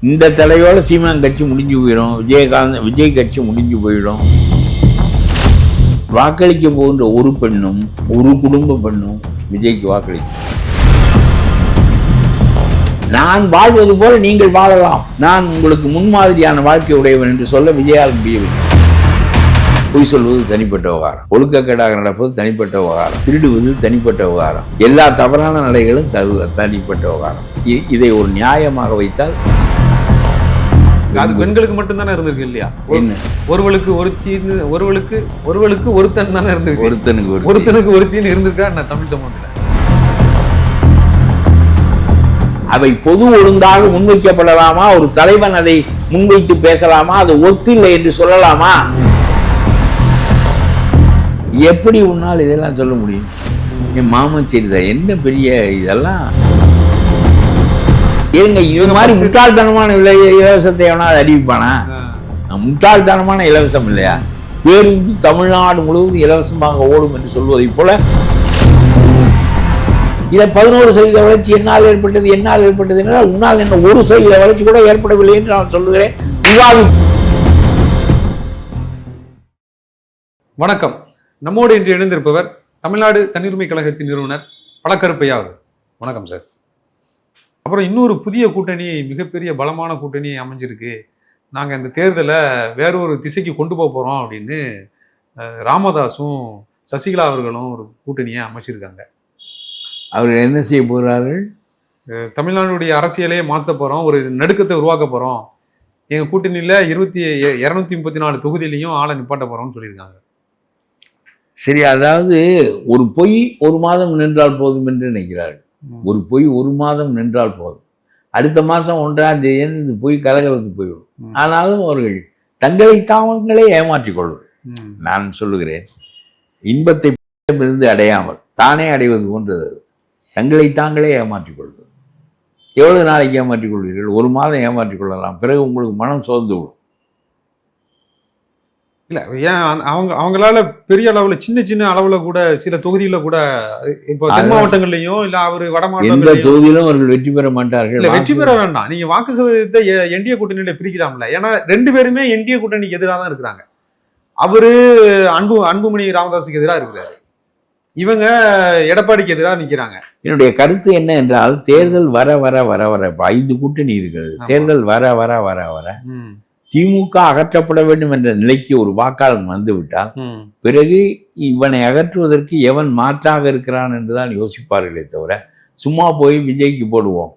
இந்த தடையோட சீமான் கட்சி முடிஞ்சு போயிடும், விஜய் கட்சி முடிஞ்சு போயிடும். வாக்களிக்க போகின்ற ஒரு பெண்ணும் ஒரு குடும்ப பெண்ணும் விஜய்க்கு வாக்களிக்கும். நான் வாழ்வது போல நீங்கள் வாழலாம், நான் உங்களுக்கு முன்மாதிரியான வாழ்க்கை உடையவன் என்று சொல்ல விஜயால் முடியவில்லை. பொய் சொல்வது தனிப்பட்ட விவகாரம், ஒழுக்கக்கேடாக நடப்பது தனிப்பட்ட விவகாரம், திருடுவது தனிப்பட்ட விவகாரம், எல்லா தவறான நடைகளும் தனிப்பட்ட விவகாரம். இதை ஒரு நியாயமாக வைத்தால் அது பெண்களுக்கு மட்டும் தானே இருந்திருக்கு இல்லையா? என்ன ஒருவளுக்கு ஒருத்தன் தானே இருந்திருக்கு, ஒருத்தனுக்கு ஒருத்தின்னு இருந்திருக்கா நான் தமிழ் சமூகத்தில்? அவை பொது ஒழுங்காக முன்வைக்கப்படலாமா? ஒரு தலைவன் அதை முன்வைத்து பேசலாமா? அது ஒத்தில்லை என்று சொல்லலாமா? எப்படி உன்னால் இதெல்லாம் சொல்ல முடியும்? என் மாமன் சரிதான், என்ன பெரிய இதெல்லாம் ஏங்க? இது மாதிரி முட்டாள்தனமான இலவசத்தை எவனா அறிவிப்பானா? முட்டாள்தனமான இலவசம் இல்லையா? பேருந்து தமிழ்நாடு முழுவதும் இலவசமாக ஓடும் என்று சொல்வதை போல இதை 11% வளர்ச்சி என்னால் ஏற்பட்டது என்றால் உன்னால் என்ன 1% வளர்ச்சி கூட ஏற்படவில்லை என்று நான் சொல்லுகிறேன். வணக்கம். நம்மோடு இன்று இணைந்திருப்பவர் தமிழ்நாடு தன்னுரிமை கழகத்தின் நிறுவனர் பழக்கருப்பையா அவர்கள். வணக்கம் சார். அப்புறம் இன்னொரு புதிய கூட்டணி, மிகப்பெரிய பலமான கூட்டணி அமைஞ்சிருக்கு, நாங்கள் இந்த தேர்தலை வேறொரு திசைக்கு கொண்டு போக போகிறோம் அப்படின்னு ராமதாஸும் சசிகலா அவர்களும் ஒரு கூட்டணியை அமைச்சிருக்காங்க. அவர்கள் என்ன செய்ய போகிறார்கள்? தமிழ்நாடுடைய அரசியலையே மாற்ற போகிறோம், ஒரு நடுக்கத்தை உருவாக்க போகிறோம், எங்கள் கூட்டணியில் 234 தொகுதியிலையும் ஆளை நிப்பாட்ட போகிறோம்னு சொல்லியிருக்காங்க. சரி, அதாவது ஒரு பொய் ஒரு மாதம் நின்றால் போதும் என்று நினைக்கிறார்கள். ஒரு பொய் ஒரு மாதம் நின்றால் போதும், அடுத்த மாதம் 1ஆம் தேதி இந்த பொய் கலகலத்து போய்விடும். ஆனாலும் அவர்கள் தங்களை தாங்களே ஏமாற்றிக் கொள்வது. நான் சொல்லுகிறேன், இன்பத்தை இருந்து அடையாமல் தானே அடைவது போன்றது. தங்களை தாங்களே ஏமாற்றிக் கொள்வது. எவ்வளவு நாளைக்கு ஏமாற்றிக் கொள்வீர்கள்? ஒரு மாதம் ஏமாற்றிக் கொள்ளலாம், பிறகு உங்களுக்கு மனம் சோர்ந்து விடும். இல்லை, ஏன் அவங்களால பெரிய அளவில் சின்ன அளவில் கூட சில தொகுதியில் கூட இப்போ தென் மாவட்டங்கள்லையும் இல்லை அவர் வட மாவட்டம் எந்த தொகுதியிலும் அவர்கள் வெற்றி பெற மாட்டார்கள். இல்லை, வெற்றி பெற வேண்டாம், நீங்கள் வாக்கு சதவீதத்தை என்டிஏ கூட்டணியில பிரிக்கலாம்ல. ஏன்னா 2 பேருமே என்டிஏ கூட்டணிக்கு எதிராக தான் இருக்கிறாங்க. அவரு அன்புமணி ராமதாஸுக்கு எதிராக இருக்கிறாரு, இவங்க எடப்பாடிக்கு எதிராக நிற்கிறாங்க. என்னுடைய கருத்து என்ன என்றால், தேர்தல் வர வர வர வர 5 கூட்டணி இருக்கிறது. தேர்தல் வர வர வர வர திமுக அகற்றப்பட வேண்டும் என்ற நிலைக்கு ஒரு வாக்காளன் வந்துவிட்டால் பிறகு இவனை அகற்றுவதற்கு எவன் மாற்றாக இருக்கிறான் என்றுதான் யோசிப்பார்களே தவிர, சும்மா போய் விஜய்க்கு போடுவோம்,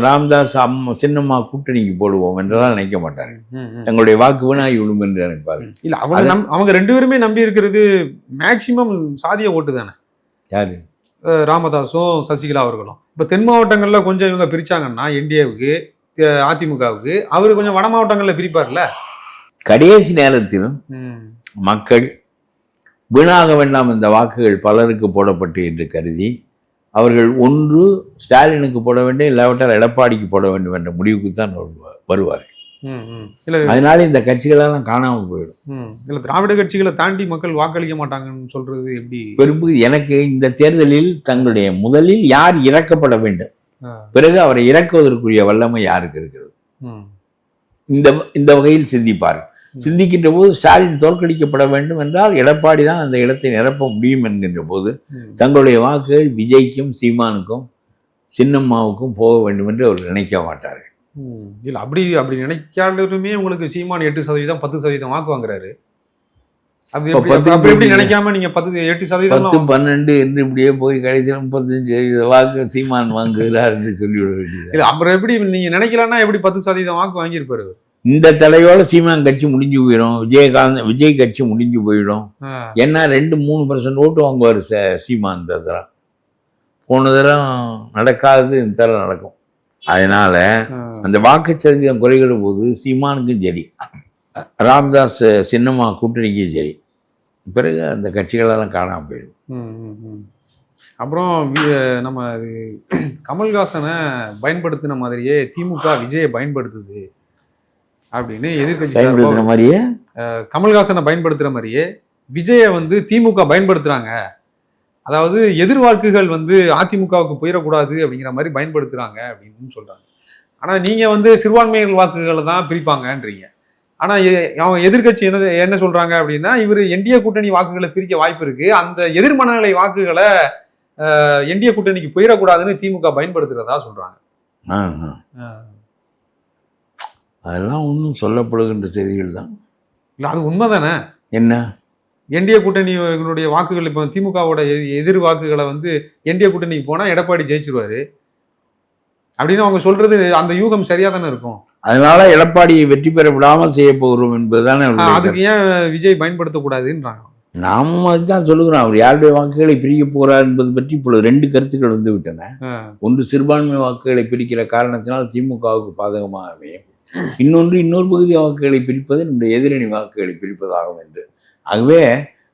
ராமதாஸ் சின்னம்மா கூட்டணிக்கு போடுவோம் என்றெல்லாம் நினைக்க மாட்டார்கள். தங்களுடைய வாக்கு வீணாகி விடும் என்று நினைப்பார்கள். இல்ல, அவங்க 2 பேருமே நம்பி இருக்கிறது மேக்சிமம் சாதிய ஓட்டு தானே. யாரு? ராமதாஸும் சசிகலா அவர்களும். இப்போ தென் மாவட்டங்கள்ல கொஞ்சம் இவங்க பிரிச்சாங்கன்னா என்டிஏவுக்கு அதிமுகவுக்கு, அவரு கொஞ்சம் வட மாவட்டங்களில் பிரிப்பார்ல. கடைசி நேரத்தில் மக்கள் வீணாக வேண்டாம் இந்த வாக்குகள் பலருக்கு போடப்பட்டு என்று கருதி அவர்கள் ஒன்று ஸ்டாலினுக்கு போட வேண்டும், இல்லாவிட்டால் எடப்பாடிக்கு போட வேண்டும் என்ற முடிவுக்கு தான் வருவார்கள். அதனால இந்த கட்சிகளெல்லாம் காணாமல் போயிடும். இல்லை, திராவிட கட்சிகளை தாண்டி மக்கள் வாக்களிக்க மாட்டாங்கன்னு சொல்றது எப்படி? பெரும்பு எனக்கு இந்த தேர்தலில் தங்களுடைய முதலில் யார் இறக்கப்பட வேண்டும், பிறகு அவரை இறக்குவதற்குரிய வல்லமை யாருக்கு இருக்கிறது, இந்த வகையில் சிந்திப்பார். சிந்திக்கின்ற போது ஸ்டாலின் தோற்கடிக்கப்பட வேண்டும் என்றால் எடப்பாடி தான் அந்த இடத்தை நிரப்ப முடியும் என்கின்ற போது தங்களுடைய வாக்குகள் விஜய்க்கும் சீமானுக்கும் சின்னம்மாவுக்கும் போக வேண்டும் என்று அவர்கள் நினைக்க மாட்டார்கள். இல்லை, அப்படி நினைக்காலுமே உங்களுக்கு சீமான் 8%, 10% வாக்கு வாங்குறாரு. எப்படி நினைக்காம நீங்க 8%, 12 என்று இப்படியே போய் கடைசியில் 35% வாக்கு சீமான் வாங்குகிறார் என்று சொல்லிவிட வேண்டியது. இல்லை, அப்புறம் எப்படி நீங்க நினைக்கலன்னா எப்படி 10% வாக்கு வாங்கியிருப்பாரு? இந்த தடையோட சீமான் கட்சி முடிஞ்சு போயிடும், விஜய் கட்சி முடிஞ்சு போயிடும். ஏன்னா 2-3% ஓட்டு வாங்குவார் சீமான். இந்த தரம் போன தரம் நடக்காது, இந்த தரம் நடக்கும். அதனால அந்த வாக்கு சதவீதம் குறைகிற போது சீமானுக்கும் சரி, ராமதாஸ் சின்னம்மா கூட்டணிக்கும் சரி, பிறகு அந்த கட்சிகளெல்லாம் காணாமல் போயிடும். அப்புறம் நம்ம கமல்ஹாசனை பயன்படுத்தின மாதிரியே திமுக விஜயை பயன்படுத்துது அப்படின்னு எதிர்கட்சி பயன்படுத்துற மாதிரியே, கமல்ஹாசனை பயன்படுத்துகிற மாதிரியே விஜயை திமுக பயன்படுத்துகிறாங்க. அதாவது எதிர்வாக்குகள் அதிமுகவுக்கு போயிடக்கூடாது அப்படிங்கிற மாதிரி பயன்படுத்துகிறாங்க அப்படின்னு சொல்கிறாங்க. ஆனா நீங்க வந்து சிறுபான்மையினர் வாக்குகளை தான் பிரிப்பாங்கன்றீங்க. ஆனா அவங்க எதிர்கட்சி என்ன சொல்றாங்க அப்படின்னா, இவர் என்டிஏ கூட்டணி வாக்குகளை பிரிக்க வாய்ப்பு இருக்கு, அந்த எதிர்மனநிலை வாக்குகளை என்டிஏ கூட்டணிக்கு போயிடக்கூடாதுன்னு திமுக பயன்படுத்துறதா சொல்றாங்க. அதெல்லாம் ஒன்றும் சொல்லப்படுகின்ற செய்திகள் தான். இல்லை, அது உண்மைதானே? என்ன என்டிஏ கூட்டணியினுடைய வாக்குகள் இப்போ திமுகவோட எதிர் வாக்குகளை வந்து என்டிஏ கூட்டணிக்கு போனால் எடப்பாடி ஜெயிச்சிருவாரு அப்படின்னு அவங்க சொல்றது, அந்த யூகம் சரியா தானே இருக்கும். அதனால எடப்பாடியை வெற்றி பெற விடாமல் செய்ய போகிறோம் என்பதுதானே. அதுக்கு ஏன் விஜய் பயன்படுத்தக்கூடாதுன்றாங்க. நாமும் அதுதான் சொல்லுகிறோம். அவர் யாருடைய வாக்குகளை பிரிக்க போகிறார் என்பது பற்றி இப்பொழுது 2 கருத்துக்கள் வந்து விட்டன. ஒன்று, சிறுபான்மை வாக்குகளை பிரிக்கிற காரணத்தினால் திமுகவுக்கு பாதகமாக அமையும். இன்னொன்று, இன்னொரு பகுதி வாக்குகளை பிரிப்பது நம்முடைய எதிரணி வாக்குகளை பிரிப்பதாகும் என்று. ஆகவே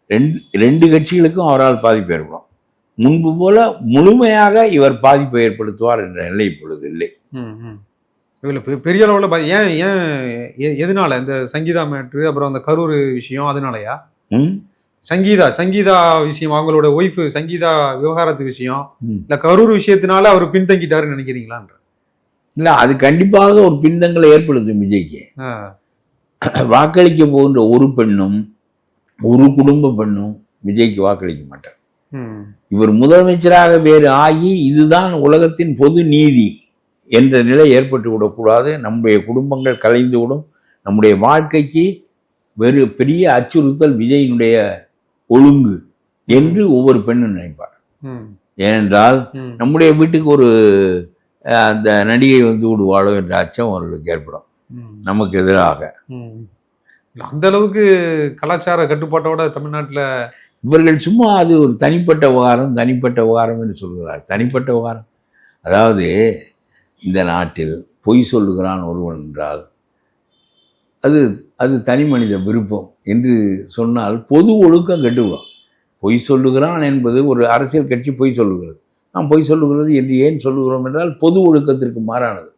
2 கட்சிகளுக்கும் அவரால் பாதிப்பு ஏற்படும். முன்பு போல முழுமையாக இவர் பாதிப்பை ஏற்படுத்துவார் என்ற நிலை இப்பொழுது இல்லை. இதில் பெரிய அளவில் ஏன் எதனால இந்த சங்கீதா மேட்ரு, அப்புறம் அந்த கரூர் விஷயம், அதனாலயா? சங்கீதா விஷயம், அவங்களோட ஒய்ஃப் சங்கீதா விவகாரத்து விஷயம், இல்லை கரூர் விஷயத்தினால அவர் பின்தங்கிட்டாருன்னு நினைக்கிறீங்களான்ற? இல்லை, அது கண்டிப்பாக ஒரு பின்தங்களை ஏற்படுத்தும் விஜய்க்கு. வாக்களிக்க போகின்ற ஒரு பெண்ணும் ஒரு குடும்ப பெண்ணும் விஜய்க்கு வாக்களிக்க மாட்டார். இவர் முதலமைச்சராக வேறு ஆகி இதுதான் உலகத்தின் பொது நீதி என்ற நிலை ஏற்பட்டு விடக்கூடாது, நம்முடைய குடும்பங்கள் கலைந்து விடும், நம்முடைய வாழ்க்கைக்கு வெறு பெரிய அச்சுறுத்தல் விஜயினுடைய ஒழுங்கு என்று ஒவ்வொரு பெண்ணும் நினைப்பார். ஏனென்றால் நம்முடைய வீட்டுக்கு ஒரு அந்த நடிகை வந்து விடுவாளோ என்ற அச்சம் அவர்களுக்கு ஏற்படும் நமக்கு எதிராக. அந்த அளவுக்கு கலாச்சார கட்டுப்பாட்டோட தமிழ்நாட்டில் இவர்கள் சும்மா அது ஒரு தனிப்பட்ட விவகாரம் என்று சொல்கிறார். தனிப்பட்ட விவகாரம் அதாவது இந்த நாட்டில் பொய் சொல்லுகிறான் ஒருவன் என்றால் அது தனி மனித விருப்பம் என்று சொன்னால் பொது ஒழுக்கம் கெட்டுவிடும். பொய் சொல்லுகிறான் என்பது ஒரு அரசியல் கட்சி பொய் சொல்லுகிறது. நாம் பொய் சொல்லுகிறது என்று ஏன் சொல்லுகிறோம் என்றால் பொது ஒழுக்கத்திற்கு மாறானது.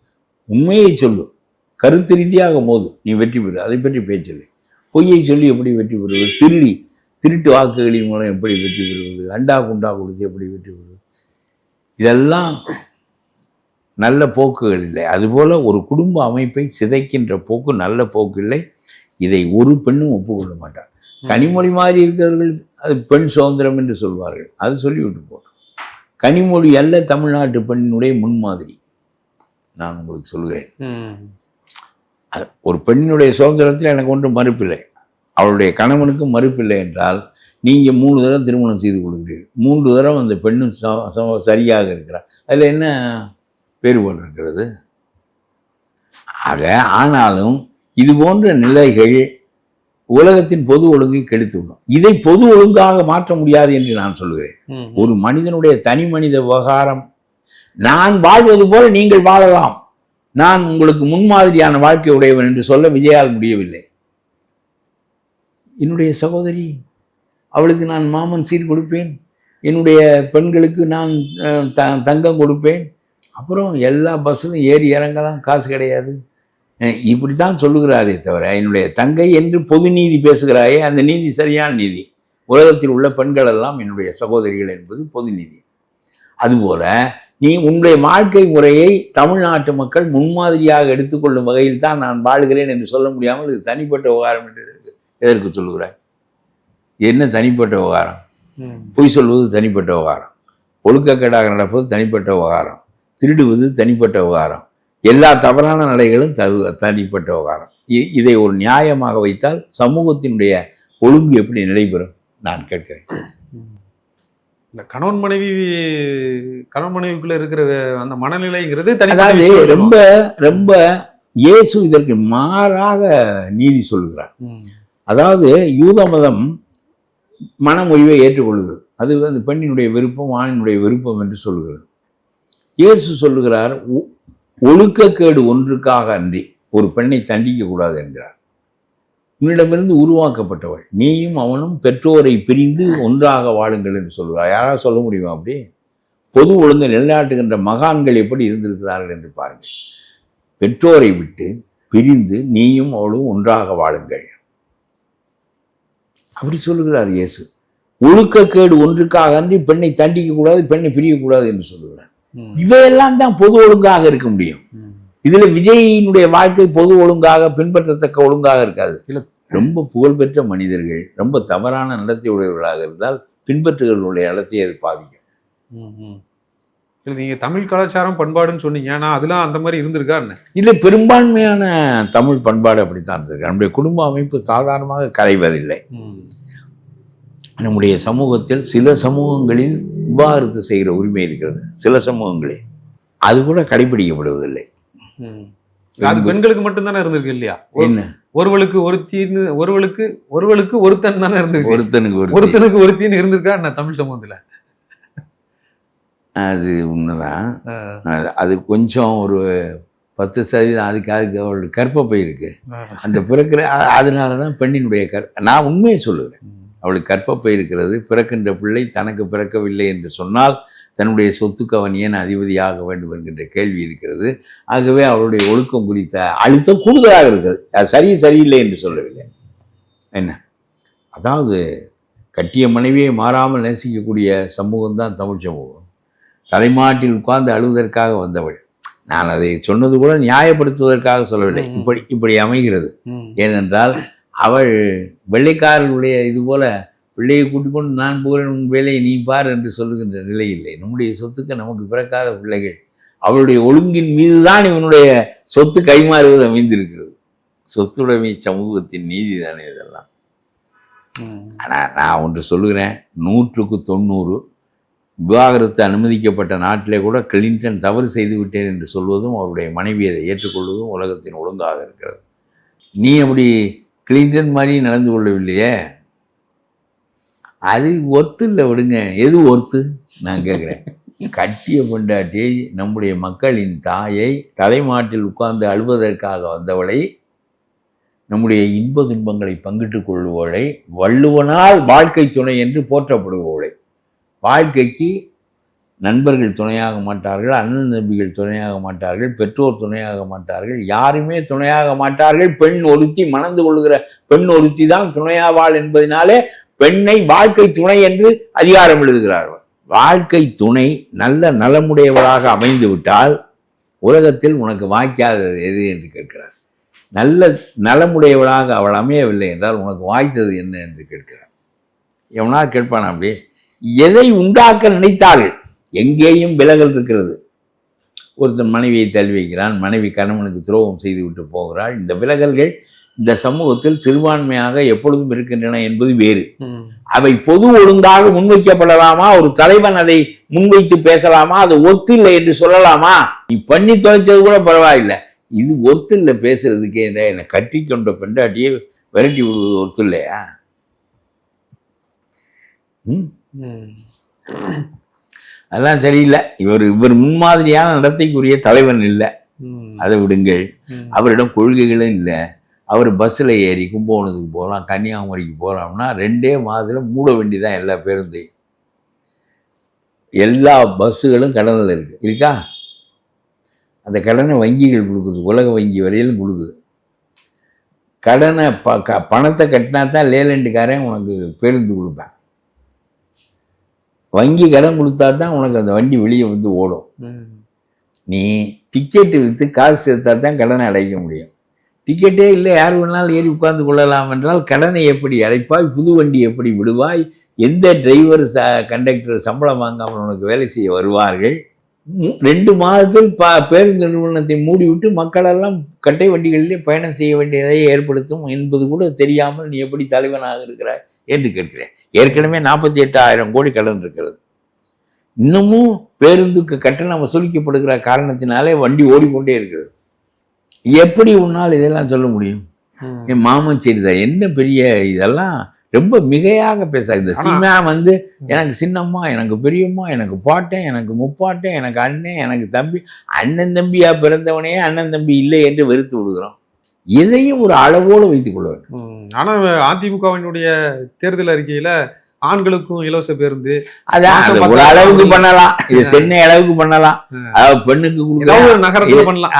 உண்மையை சொல்லு, கருத்து ரீதியாக மோது, நீ வெற்றி பெறு, அதை பற்றி பேச்சில்லை. பொய்யை சொல்லி எப்படி வெற்றி பெறுவது? திருட்டு வாக்குகளின் மூலம் எப்படி வெற்றி பெறுவது? அண்டா குண்டா கொடுத்து எப்படி வெற்றி பெறுவது? இதெல்லாம் நல்ல போக்குகள் இல்லை. அதுபோல் ஒரு குடும்ப அமைப்பை சிதைக்கின்ற போக்கு நல்ல போக்கு இல்லை. இதை ஒரு பெண்ணும் ஒப்புக்கொள்ள மாட்டார். கனிமொழி மாதிரி இருக்கிறவர்கள் அது பெண் சுதந்திரம் என்று சொல்வார்கள். அது சொல்லிவிட்டு போட்டோம். கனிமொழி அல்ல தமிழ்நாட்டு பெண்ணினுடைய முன்மாதிரி. நான் உங்களுக்கு சொல்கிறேன், ஒரு பெண்ணினுடைய சுதந்திரத்தில் எனக்கு ஒன்றும் மறுப்பில்லை, அவளுடைய கணவனுக்கும் மறுப்பில்லை என்றால் நீங்கள் 3 தடவை திருமணம் செய்து கொள்கிறீர்கள், 3 தடவை அந்த பெண்ணும் சரியாக இருக்கிறார், அதில் என்ன வேறுபாடு இருக்கிறது? ஆக ஆனாலும் இது போன்ற நிலைகள் உலகத்தின் பொது ஒழுங்கை கெடுத்துவிடும். இதை பொது ஒழுங்காக மாற்ற முடியாது என்று நான் சொல்கிறேன். ஒரு மனிதனுடைய தனி மனித விவகாரம், நான் வாழ்வது போல நீங்கள் வாழலாம், நான் உங்களுக்கு முன்மாதிரியான வாழ்க்கை உடையவன் என்று சொல்ல விஜயால் முடியவில்லை. என்னுடைய சகோதரி, அவளுக்கு நான் மாமன் சீர் கொடுப்பேன், என்னுடைய பெண்களுக்கு நான் தங்கம் கொடுப்பேன், அப்புறம் எல்லா பஸ்ஸிலும் ஏறி இறங்கலாம், காசு கிடையாது, இப்படி தான் சொல்லுகிறாரே தவிர என்னுடைய தங்கை என்று பொது நீதி பேசுகிறாயே, அந்த நீதி சரியான நீதி. உலகத்தில் உள்ள பெண்கள் எல்லாம் என்னுடைய சகோதரிகள் என்பது பொது நீதி. அதுபோல நீ உன்னுடைய வாழ்க்கை முறையை தமிழ்நாட்டு மக்கள் முன்மாதிரியாக எடுத்துக்கொள்ளும் வகையில் தான் நான் வாழ்கிறேன் என்று சொல்ல முடியாமல் இது தனிப்பட்ட விவகாரம் என்று எதற்கு சொல்லுகிறாய்? என்ன தனிப்பட்ட விவகாரம்? பொய் சொல்வது தனிப்பட்ட விவகாரம், ஒழுக்கக்கேடாக நடப்பது தனிப்பட்ட விவகாரம், திருடுவது தனிப்பட்ட விவகாரம், எல்லா தவறான நடைகளும் தனிப்பட்ட விவகாரம். இதை ஒரு நியாயமாக வைத்தால் சமூகத்தினுடைய ஒழுங்கு எப்படி நிலைபெறும் நான் கேட்கிறேன். இல்லை, கணவன் மனைவிக்குள்ள இருக்கிற அந்த மனநிலைங்கிறது அதாவது ரொம்ப ரொம்ப இயேசு இதற்கு மாறாக நீதி சொல்கிறார். அதாவது யூத மதம் மனமொழிவை ஏற்றுக்கொள்கிறது, அது அந்த பெண்ணினுடைய விருப்பம் ஆணினுடைய விருப்பம் என்று சொல்கிறது. இயேசு சொல்லுகிறார், ஒழுக்கக்கேடு ஒன்றுக்காக அன்றி ஒரு பெண்ணை தண்டிக்க கூடாது என்கிறார். உன்னிடமிருந்து உருவாக்கப்பட்டவள் நீயும் அவனும் பெற்றோரை பிரிந்து ஒன்றாக வாழுங்கள் என்று சொல்கிறார். யாராவது சொல்ல முடியுமா அப்படி? பொது ஒழுங்கை நிலைநாட்டுகின்ற மகான்கள் எப்படி இருந்திருக்கிறார்கள் என்று பாருங்கள். பெற்றோரை விட்டு பிரிந்து நீயும் அவளும் ஒன்றாக வாழுங்கள், அப்படி சொல்லுகிறார் இயேசு. ஒழுக்கக்கேடு ஒன்றுக்காக அன்றி பெண்ணை தண்டிக்க கூடாது, பெண்ணை பிரியக்கூடாது என்று சொல்லுகிறார். இவையெல்லாம் தான் பொது ஒழுங்காக இருக்க முடியும். இதுல விஜயினுடைய வாழ்க்கை பொது ஒழுங்காக பின்பற்றத்தக்க ஒழுங்காக இருக்காது. இல்ல. ரொம்ப புகழ்பெற்ற மனிதர்கள் ரொம்ப தவறான நடத்தை உடையவர்களாக இருந்தால் பின்பற்றுகளுடைய நடத்தையை அது பாதிக்கும். இல்லை, நீங்கள் தமிழ் கலாச்சாரம் பண்பாடுன்னு சொன்னீங்க. ஆனால் அதெல்லாம் அந்த மாதிரி இருந்திருக்கா என்ன? இல்லை, பெரும்பான்மையான தமிழ் பண்பாடு அப்படித்தான் இருந்திருக்கு. நம்முடைய குடும்ப அமைப்பு சாதாரணமாக கரைவதில்லை. நம்முடைய சமூகத்தில் சில சமூகங்களில் விவாகரத்து செய்கிற உரிமை இருக்கிறது, சில சமூகங்களில் அது கூட கடைபிடிக்கப்படுவதில்லை. அது பெண்களுக்கு மட்டும்தானே இருந்திருக்கு இல்லையா? என்ன, ஒருவளுக்கு ஒருத்தின்னு ஒருவளுக்கு ஒருத்தன் தானே இருந்திருக்கு. ஒருத்தனுக்கு ஒருத்தின்னு இருந்திருக்கா என்ன தமிழ் சமூகத்தில்? அது உண்மைதான். அது கொஞ்சம் ஒரு 10% அதுக்கு அவளுடைய கற்பப்பை இருக்கு, அந்த பிறக்கிற அதனால தான் பெண்ணினுடைய நான் உண்மையை சொல்லுகிறேன். அவளுக்கு கற்பப்பை இருக்கிறது. பிறக்கின்ற பிள்ளை தனக்கு பிறக்கவில்லை என்று சொன்னால் தன்னுடைய சொத்துக்கு அவன் ஏன் அதிபதியாக வேண்டும் என்கின்ற கேள்வி இருக்கிறது. ஆகவே அவளுடைய ஒழுக்கம் குறித்த அழுத்தம் கூடுதலாக இருக்கிறது. அது சரியில்லை என்று சொல்லவில்லை. என்ன, அதாவது கட்டிய மனைவியை மாறாமல் நேசிக்கக்கூடிய சமூகம் தான் தமிழ் சமூகம். தலைமாட்டில் உட்கார்ந்து அழுவதற்காக வந்தவள். நான் அதை சொன்னது கூட நியாயப்படுத்துவதற்காக சொல்லவில்லை. இப்படி அமைகிறது. ஏனென்றால் அவள் வெள்ளைக்காரர்களுடைய இது போல பிள்ளையை கூட்டிக் கொண்டு நான் போகிறேன், உன் வேலையை நீ பார் என்று சொல்லுகின்ற நிலை இல்லை. நம்முடைய சொத்துக்கு நமக்கு பிறக்காத பிள்ளைகள், அவளுடைய ஒழுங்கின் மீது தான் இவனுடைய சொத்து கைமாறுவது அமைந்திருக்கிறது. சொத்துடைமை சமூகத்தின் நீதி தானே இதெல்லாம். ஆனால் நான் ஒன்று சொல்லுகிறேன், 100க்கு 90 விவாகரத்து அனுமதிக்கப்பட்ட நாட்டிலே கூட கிளின்டன் தவறு செய்து விட்டேன் என்று சொல்வதும் அவருடைய மனைவி அதை ஏற்றுக்கொள்வதும் உலகத்தின் ஒழுங்காக இருக்கிறது. நீ அப்படி கிளின்டன் மாதிரி நடந்து கொள்ளவில்லையே, அது ஒர்த்து இல்லை, விடுங்க. எது ஒர்த்து நான் கேட்குறேன். கட்டிய பொண்டாட்டியை, நம்முடைய மக்களின் தாயை, தலைமாட்டில் உட்கார்ந்து அழுவதற்காக வந்தவளை, நம்முடைய இன்ப துன்பங்களை பங்கிட்டுக் கொள்பவளை, வள்ளுவனால் வாழ்க்கை துணை என்று போற்றப்படுபவளை, வாழ்க்கைக்கு நண்பர்கள் துணையாக மாட்டார்கள், அண்ணன் தம்பிகள் துணையாக மாட்டார்கள், பெற்றோர் துணையாக மாட்டார்கள், யாருமே துணையாக மாட்டார்கள். பெண் ஒருத்தி, மணந்து கொள்கிற பெண் ஒருத்தி தான் துணையாவாள் என்பதனாலே பெண்ணை வாழ்க்கை துணை என்று அதிகாரம் எழுதுகிறார்கள். வாழ்க்கை துணை நல்ல நலமுடையவளாக அமைந்து விட்டால் உலகத்தில் உனக்கு வாய்க்காதது எது என்று கேட்கிறார். நல்ல நலமுடையவளாக அவள் அமையவில்லை என்றால் உனக்கு வாய்த்தது என்ன என்று கேட்கிறார். எவனா கேட்பான். அப்படி எதை உண்டாக்க நினைத்தார்கள், எங்கேயும் விலகல் இருக்கிறது. ஒருத்தன் மனைவியை தள்ளி வைக்கிறான், மனைவி கணவனுக்கு துரோகம் செய்து விட்டு போகிறாள். இந்த விலகல்கள் இந்த சமூகத்தில் சிறுபான்மையாக எப்பொழுதும் இருக்கின்றன என்பது வேறு. அவை பொது ஒழுங்காக முன்வைக்கப்படலாமா? ஒரு தலைவன் அதை முன்வைத்து பேசலாமா? அது ஒர்த்து இல்லை என்று சொல்லலாமா? நீ பண்ணி தொலைச்சது கூட பரவாயில்லை, இது ஒர்த்து இல்லை பேசுறதுக்கே. என்னை கட்டி கொண்ட பெண்டாட்டியை விரட்டி விடுவது ஒர்த்து இல்லையா? அதெல்லாம் சரியில்லை. இவர் முன்மாதிரியான நடத்தைக்குரிய தலைவன் இல்லை, அதை விடுங்கள். அவரிடம் கொள்கைகளும் இல்லை. அவர் பஸ்ஸில் ஏறி கும்பகோணத்துக்கு போகலாம், கன்னியாகுமரிக்கு போகலாம்னா 2 மாதத்தில் மூட வேண்டிதான் எல்லா பேருந்தையும். எல்லா பஸ்ஸுகளும் கடனில் இருக்கா? அந்த கடனை வங்கிகள் கொடுக்குது, உலக வங்கி வரையிலும் கொடுக்குது. கடனை பணத்தை கட்டினா தான் லேலண்டுக்காரன் உனக்கு பேருந்து கொடுப்பேன். வங்கி கடன் கொடுத்தா தான் உனக்கு அந்த வண்டி வெளியே வந்து ஓடும். நீ டிக்கெட்டு விற்று காசு சேர்த்தா தான் கடனை அடைக்க முடியும். டிக்கெட்டே இல்லை, யார் வேணாலும் ஏறி உட்கார்ந்து கொள்ளலாம் என்றால் கடனை எப்படி அடைப்பாய்? புது வண்டி எப்படி விடுவாய்? எந்த டிரைவர் கண்டக்டர் சம்பளம் வாங்காமல் உனக்கு வேலை செய்ய வருவார்கள்? 2 மாதத்தில் பேருந்து நிறுவனத்தை மூடிவிட்டு மக்களெல்லாம் கட்டை வண்டிகளிலே பயணம் செய்ய வேண்டிய நிலையை ஏற்படுத்தும் என்பது கூட தெரியாமல் நீ எப்படி தலைவனாக இருக்கிறாய் என்று கேட்கிறேன். ஏற்கனவே 48,000 கோடி கடன் இருக்கிறது. இன்னமும் பேருந்துக்கு கட்டணம் வசூலிக்கப்படுகிற காரணத்தினாலே வண்டி ஓடிக்கொண்டே இருக்கிறது. எப்படி உன்னால் இதெல்லாம் சொல்ல முடியும்? என் மாமன் சரிதான், என்ன பெரிய இதெல்லாம் ரொம்ப மிகையாக பேச. இந்த சீமா வந்து எனக்கு சின்னம்மா, எனக்கு பெரியம்மா, எனக்கு பாட்டன், எனக்கு முப்பாட்டன், எனக்கு அண்ணன், எனக்கு தம்பி. அண்ணன் தம்பியா பிறந்தவனே அண்ணன் தம்பி இல்லை என்று வெறுத்து விடுகிறோம். எதையும் ஒரு அளவோடு வைத்துக் கொள்ள வேண்டும். ஆனால் அதிமுகவினுடைய தேர்தல் அறிக்கையில ஆண்களுக்கும் இலவச பேருந்து அதான் ஒரு அளவுக்கு பண்ணலாம், இது சென்னை அளவுக்கு பண்ணலாம், அதாவது பெண்ணுக்கு நகரத்துல பண்ணலாம்,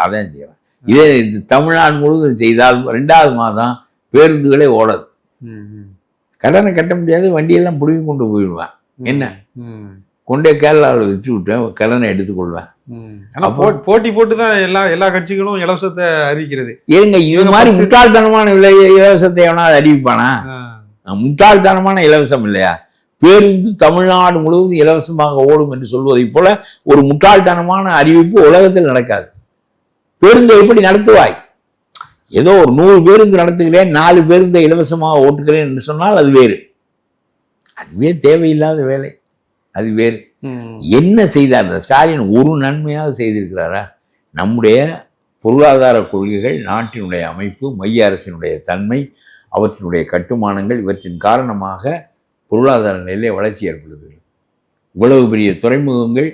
அதான் செய்யலாம். இதே தமிழ்நாடு முழுவதும் செய்தால் 2வது மாதம் பேருந்துகளே ஓடாது. கடனை கட்ட முடியாது, வண்டியெல்லாம் பிடிங்கி கொண்டு போயிடுவான். என்ன கொண்டே கேரளாவில் விட்டு விட்டேன், கடனை எடுத்துக்கொள்வேன். ஆனால் போட்டி போட்டு தான் எல்லா கட்சிகளும் இலவசத்தை அறிவிக்கிறது. ஏங்க இது மாதிரி முட்டாள்தனமான இலவசத்தை எவனாவது அறிவிப்பானா? முட்டாள்தனமான இலவசம் இல்லையா? பேருந்து தமிழ்நாடு முழுவதும் இலவசமாக ஓடும் என்று சொல்வதை போல ஒரு முட்டாள்தனமான அறிவிப்பு உலகத்தில் நடக்காது. பேருந்தை எப்படி நடத்துவாய்? ஏதோ ஒரு 100 பேருந்து நடத்துகிறேன், 4 பேருந்தை இலவசமாக ஓட்டுகிறேன் என்று சொன்னால் அது வேறு. அதுவே தேவையில்லாத வேலை, அது வேறு. என்ன செய்தார் இந்த ஸ்டாலின்? ஒரு நன்மையாக செய்திருக்கிறாரா? நம்முடைய பொருளாதார கொள்கைகள், நாட்டினுடைய அமைப்பு, மைய அரசினுடைய தன்மை, அவற்றினுடைய கட்டுமானங்கள், இவற்றின் காரணமாக பொருளாதார நிலையிலே வளர்ச்சி ஏற்படுது. இவ்வளவு பெரிய துறைமுகங்கள்,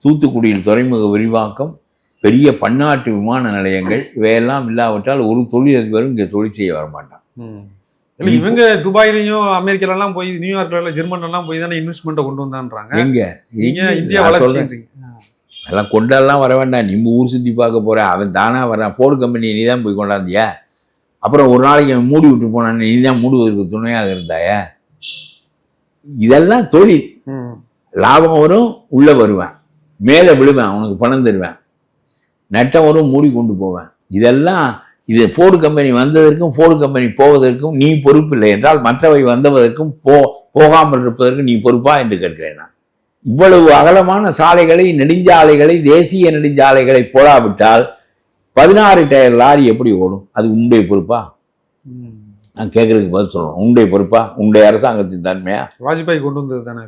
தூத்துக்குடியில் துறைமுக விரிவாக்கம், பெரிய பன்னாட்டு விமான நிலையங்கள், இவையெல்லாம் இல்லாவிட்டால் ஒரு தொழிலதிபரும் இங்கே தொழில் செய்ய வரமாட்டான். இவங்க துபாயிலையும் அமெரிக்காலாம் போய், நியூயார்க்ல, ஜெர்மன்லாம் போய் தானே இன்வெஸ்ட்மெண்ட்டை கொண்டு வந்தான்றாங்க. எங்க இந்தியா வளர்ச்சி அதெல்லாம் கொண்டாடலாம் வர வேண்டாம். நீ ஊர் சுற்றி பார்க்க போற, அவன் தானா வரான். ஃபோர்டு கம்பெனியை நீ தான் போய் கொண்டாந்தியா? அப்புறம் ஒரு நாளைக்கு அவன் மூடி விட்டு போனான்னு நீ தான் மூடுவதற்கு துணையாக இருந்தாய. இதெல்லாம் தொழில். லாபம் வரும், உள்ள வருவேன், மேலே விழுவேன், அவனுக்கு பணம் தருவேன், நட்டம் வரும், மூடி கொண்டு போவேன். இதெல்லாம் இது ஃபோர்டு கம்பெனி வந்ததற்கும் ஃபோர்டு கம்பெனி போவதற்கும் நீ பொறுப்பு இல்லை என்றால் மற்றவை வந்தவதற்கும் போகாமல் இருப்பதற்கு நீ பொறுப்பா என்று கேட்கிறேன் நான். இவ்வளவு அகலமான சாலைகளை, நெடுஞ்சாலைகளை, தேசிய நெடுஞ்சாலைகளை போடாவிட்டால் 16 டயர் லாரி எப்படி ஓடும்? அது உன்னுடைய பொறுப்பா? நான் கேட்கறதுக்கு பதில் சொல்லணும். உன்னுடைய பொறுப்பா? உன்னுடைய அரசாங்கத்தின் தன்மையா? வாஜ்பாய் கொண்டு வந்தது தானே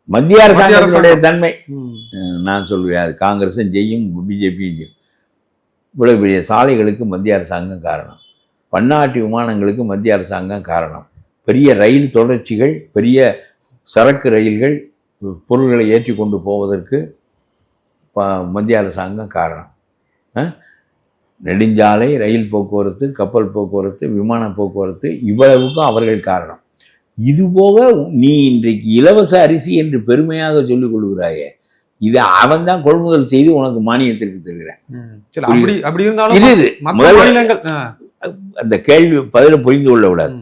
மத்திய அரசாங்கத்தினுடைய தன்மை. நான் சொல்லுவேன், அது காங்கிரஸும் செய்யும், பிஜேபியும் செய்யும். இவ்வளவு பெரிய சாலைகளுக்கு மத்திய அரசாங்கம் காரணம், பன்னாட்டு விமானங்களுக்கு மத்திய அரசாங்கம் காரணம், பெரிய ரயில் தொடர்ச்சிகள், பெரிய சரக்கு ரயில்கள் பொருள்களை ஏற்றி கொண்டு போவதற்கு மத்திய அரசாங்கம் காரணம். நெடுஞ்சாலை, ரயில் போக்குவரத்து, கப்பல் போக்குவரத்து, விமான போக்குவரத்து, இவ்வளவுக்கும் அவர்கள் காரணம். இதுபோக நீ இன்றைக்கு இலவச அரிசி என்று பெருமையாக சொல்லிக் கொள்கிறாயே, இதை அவன் தான் கொள்முதல் செய்து உனக்கு மானியத்திற்கு தருகிறேன். அந்த கேள்வி பதில புரிந்து கொள்ள விடாது.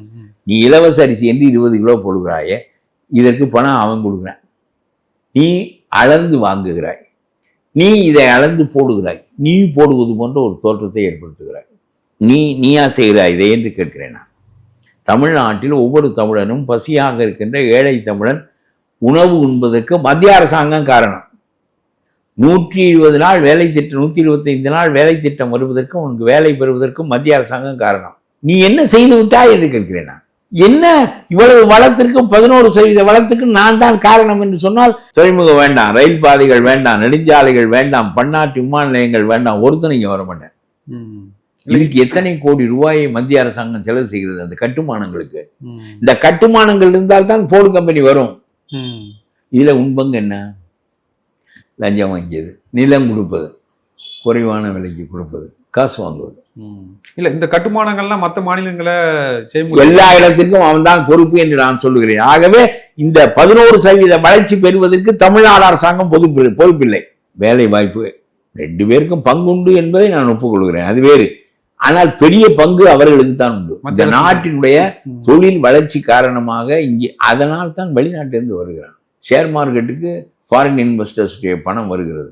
நீ இலவச அரிசி என்று 20 கிலோ போடுகிறாயே, இதற்கு பணம் அவன் கொடுக்குறான், நீ அளந்து வாங்குகிறாய், நீ இதை அளந்து போடுகிறாய், நீ போடுவது போன்ற ஒரு தோற்றத்தை ஏற்படுத்துகிறாய். நீயா செய்கிறாய் இதை என்று கேட்கிறேன் நான். தமிழ்நாட்டில் ஒவ்வொரு தமிழனும் பசியாக இருக்கின்ற ஏழை தமிழன் உணவு உண்பதற்கு மத்திய அரசாங்கம் காரணம். 120 நாள் வேலை திட்டம், 125 நாள் வேலை திட்டம் வருவதற்கும் உனக்கு வேலை பெறுவதற்கும் மத்திய அரசாங்கம் காரணம். நீ என்ன செய்து விட்டாய் என்று கேட்கிறேன் நான். என்ன இவ்வளவு வளத்திற்கும் 11% வளத்துக்கும் நான் தான் காரணம் என்று சொன்னால், துறைமுகம் வேண்டாம், ரயில் பாதைகள் வேண்டாம், நெடுஞ்சாலைகள் வேண்டாம், பன்னாட்டு விமான நிலையங்கள் வேண்டாம், ஒருத்தனைங்க வர மாட்டேன். இதுக்கு எத்தனை கோடி ரூபாயை மத்திய அரசாங்கம் செலவு செய்கிறது அந்த கட்டுமானங்களுக்கு? இந்த கட்டுமானங்கள் இருந்தால் தான் ஃபோர்டு கம்பெனி வரும். இதுல உண்பங்கு என்ன? லஞ்சம் வாங்கியது, நிலம் கொடுப்பது, குறைவான விலைக்கு கொடுப்பது, காசு வாங்குவது. இல்ல இந்த கட்டுமானங்கள்லாம் மற்ற மாநிலங்களை எல்லா இடத்திற்கும் அவன் தான் பொறுப்பு என்று நான் சொல்லுகிறேன். ஆகவே இந்த 11% வளர்ச்சி பெறுவதற்கு தமிழ்நாடு அரசாங்கம் பொறுப்பில்லை. வேலை வாய்ப்பு 2 பேருக்கும் பங்குண்டு என்பதை நான் ஒப்புக்கொள்கிறேன், அது வேறு. ஆனால் பெரிய பங்கு அவர்களுக்கு தான் உண்டு. இந்த நாட்டினுடைய தொழில் வளர்ச்சி காரணமாக இங்கே, அதனால் தான் வெளிநாட்டிலிருந்து வருகிறான். ஷேர் மார்க்கெட்டுக்கு ஃபாரின் இன்வெஸ்டர்ஸுடைய பணம் வருகிறது.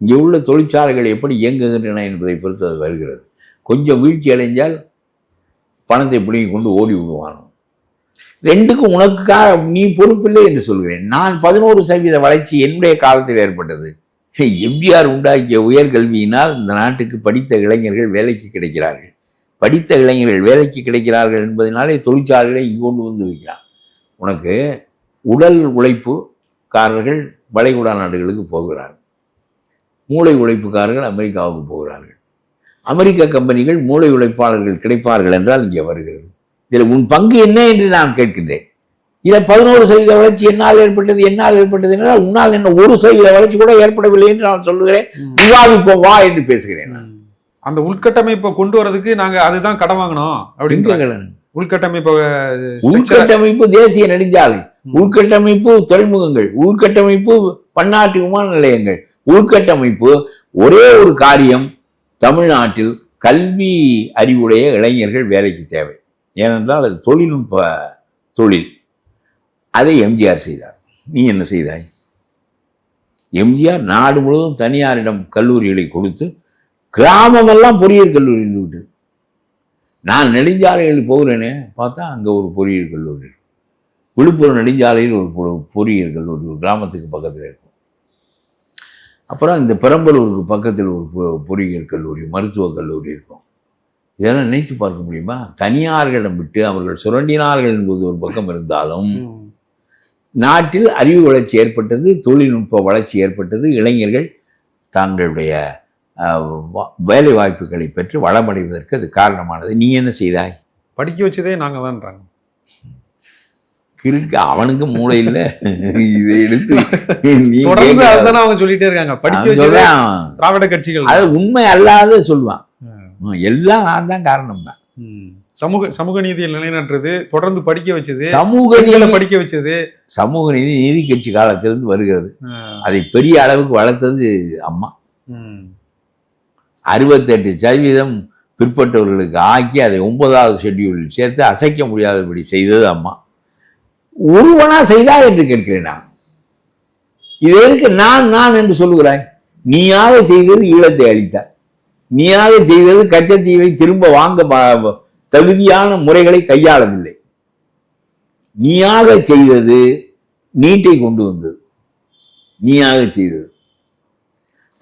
இங்கே உள்ள தொழிற்சாலைகள் எப்படி இயங்குகின்றன என்பதை பொறுத்து அது வருகிறது. கொஞ்சம் வீழ்ச்சி அடைஞ்சால் பணத்தை பிடிங்கி கொண்டு ஓடி விடுவானோ. 2க்கும் உனக்காக நீ பொறுப்பில்லை என்று சொல்கிறேன் நான். 11% வளர்ச்சி என்னுடைய காலத்தில் ஏற்பட்டது. எம்ஜிஆர் உண்டாக்கிய உயர்கல்வியினால் இந்த நாட்டுக்கு படித்த இளைஞர்கள் வேலைக்கு கிடைக்கிறார்கள். படித்த இளைஞர்கள் வேலைக்கு கிடைக்கிறார்கள் என்பதனாலே தொழிற்சாலைகளை இங்கு கொண்டு வந்து வைக்கிறான். உனக்கு உடல் உழைப்புக்காரர்கள் வளைகுடா நாடுகளுக்கு போகிறார்கள், மூளை உழைப்புக்காரர்கள் அமெரிக்காவுக்கு போகிறார்கள். அமெரிக்க கம்பெனிகள் மூளை உழைப்பாளர்கள் கிடைப்பார்கள் என்றால் இங்கே வருகிறது. இதில் உன் பங்கு என்ன என்று நான் கேட்கின்றேன். இதில் 11% வளர்ச்சி என்னால் ஏற்பட்டது என்றால் உன்னால் என்ன 1% வளர்ச்சி கூட ஏற்படவில்லை என்று நான் சொல்லுகிறேன். விவாதிப்போம் வா என்று பேசுகிறேன். அந்த உள்கட்டமைப்பை கொண்டு வரதுக்கு நாங்க அதுதான் கடன் வாங்கணும் அப்படின்னு. உள்கட்டமைப்பு தேசிய நெடுஞ்சாலை, உள்கட்டமைப்பு துறைமுகங்கள், உள்கட்டமைப்பு பன்னாட்டு விமான நிலையங்கள், உள்கட்டமைப்பு. ஒரே ஒரு காரியம், தமிழ்நாட்டில் கல்வி அறிவுடைய இளைஞர்கள் வேலைக்கு தேவை. ஏனென்றால் அது தொழில்நுட்ப தொழில். அதை எம்ஜிஆர் செய்தார். நீ என்ன செய்தாய்? எம்ஜிஆர் நாடு முழுவதும் தனியாரிடம் கல்லூரிகளை கொடுத்து கிராமமெல்லாம் பொறியியல் கல்லூரி இருந்து விட்டது. நான் நெடுஞ்சாலைகளில் போகிறேனே, பார்த்தா அங்கே ஒரு பொறியியல் கல்லூரி, விழுப்புரம் நெடுஞ்சாலையில் ஒரு பொறியியல் கல்லூரி ஒரு கிராமத்துக்கு பக்கத்தில் இருக்கும். அப்புறம் இந்த பெரம்பலூருக்கு பக்கத்தில் ஒரு பொறியியல் கல்லூரி, மருத்துவக் கல்லூரி இருக்கும். இதெல்லாம் நினைத்து பார்க்க முடியுமா? தனியார்களிடம் விட்டு அவர்கள் சுரண்டினார்கள் என்பது ஒரு பக்கம் இருந்தாலும் நாட்டில் அறிவு வளர்ச்சி ஏற்பட்டது, தொழில்நுட்ப வளர்ச்சி ஏற்பட்டது, இளைஞர்கள் தங்களுடைய வேலை வாய்ப்புகளை பெற்று வளமடைவதற்கு அது காரணமானது. நீ என்ன செய்தாய்? படிக்க வச்சதே நாங்கள் தான்றாங்க. கிறுக்கு, அவனுக்கு மூளை இல்லை. இதை எடுத்து அவங்க சொல்லிட்டே இருக்காங்க, படிக்க வச்சதே திராவிட கட்சிகள். அது உண்மை அல்லாத சொல்லுவான், எல்லாம் நான் தான் காரணம் தான். சமூக நீதியை நிலைநாட்டுறது, தொடர்ந்து படிக்க வச்சது, சமூக நீதியை படிக்க வச்சது, சமூக நீதி நீதி கட்சி காலத்திலிருந்து வருகிறது. அதை பெரிய அளவுக்கு வளர்த்தது அம்மா. 68% பிற்பட்டவர்களுக்கு ஆக்கி அதை 9வது ஷெட்யூலில் சேர்த்து அசைக்க முடியாதபடி செய்தது அம்மா. ஒருவனா செய்தா என்று கேட்கிறேன் நான். இதற்கு நான் என்று சொல்லுகிறாய். நீயாக செய்தது ஈழத்தை அழித்தார், நீயாக செய்தது கச்சத்தீவை திரும்ப வாங்க தகுதியான முறைகளை கையாளவில்லை, நீயாக செய்தது நீட்டை கொண்டு வந்தது, நீயாக செய்தது.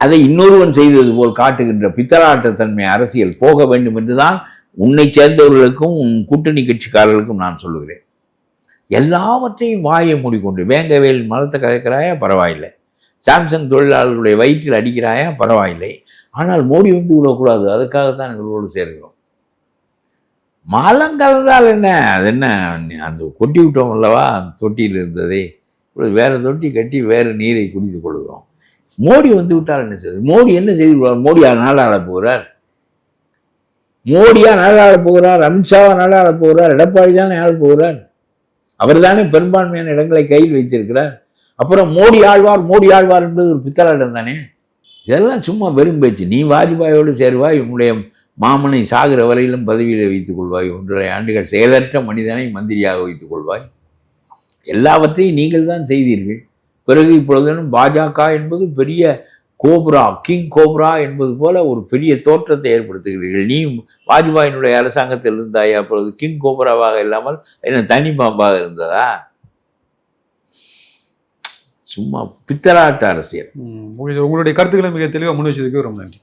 அதை இன்னொருவன் செய்தது போல் காட்டுகின்ற பித்தலாட்டத்தன்மை அரசியல் போக வேண்டும் என்றுதான் உன்னை சேர்ந்தவர்களுக்கும் உன் கூட்டணி கட்சிக்காரர்களுக்கும் நான் சொல்லுகிறேன். எல்லாவற்றையும் வாயை மூடிக்கொண்டு வேங்கவேல் மலத்தை கதைக்கிறாயா, பரவாயில்லை. சாம்சங் தொழிலாளர்களுடைய வயிற்றில் அடிக்கிறாயா, பரவாயில்லை. ஆனால் மோடி வந்து விடக்கூடாது, அதுக்காகத்தான் எங்களோடு சேர்கிறோம். மலம் கலந்தால் என்ன, அது என்ன, அந்த கொட்டி விட்டோம் அல்லவா அந்த தொட்டியில் இருந்ததை, இப்பொழுது வேறு தொட்டி கட்டி வேறு நீரை குடித்து கொள்கிறோம். மோடி வந்து விட்டால் என்ன செய்வது? மோடி என்ன செய்து விடுவார்? மோடியா நாடாளப் போகிறார்? மோடியா நாடாளப் போகிறார்? அமித்ஷாவா நாடாளப் போகிறார்? எடப்பாடி தானே ஆளப் போகிறார்? அவர் தானே பெரும்பான்மையான இடங்களை கையில் வைத்திருக்கிறார். அப்புறம் மோடி ஆழ்வார் என்பது ஒரு பித்தலாட்டம் தானே. இதெல்லாம் சும்மா வெறும் பேச்சு. நீ வாஜ்பாயோடு சேருவாய், உன்னுடைய மாமனை சாகிற வரையிலும் பதவியில் வைத்துக் கொள்வாய், 1.5 ஆண்டுகள் செயலற்ற மனிதனை மந்திரியாக வைத்துக் கொள்வாய். எல்லாவற்றையும் நீங்கள் தான் செய்தீர்கள். பிறகு இப்பொழுதும் பாஜக என்பது பெரிய கோப்ரா, கிங் கோப்ரா என்பது போல ஒரு பெரிய தோற்றத்தை ஏற்படுத்துகிறீர்கள். நீ வாஜ்பாயினுடைய அரசாங்கத்தில் இருந்தாயா? அப்பொழுது கிங் கோப்ராவாக இல்லாமல் என்ன தனி பாம்பாக இருந்ததா? சும்மா பித்தலாட்ட அரசியல். உங்களுடைய கருத்துக்களை மிக தெளிவாக முன் வச்சதுக்கு ரொம்ப நன்றி.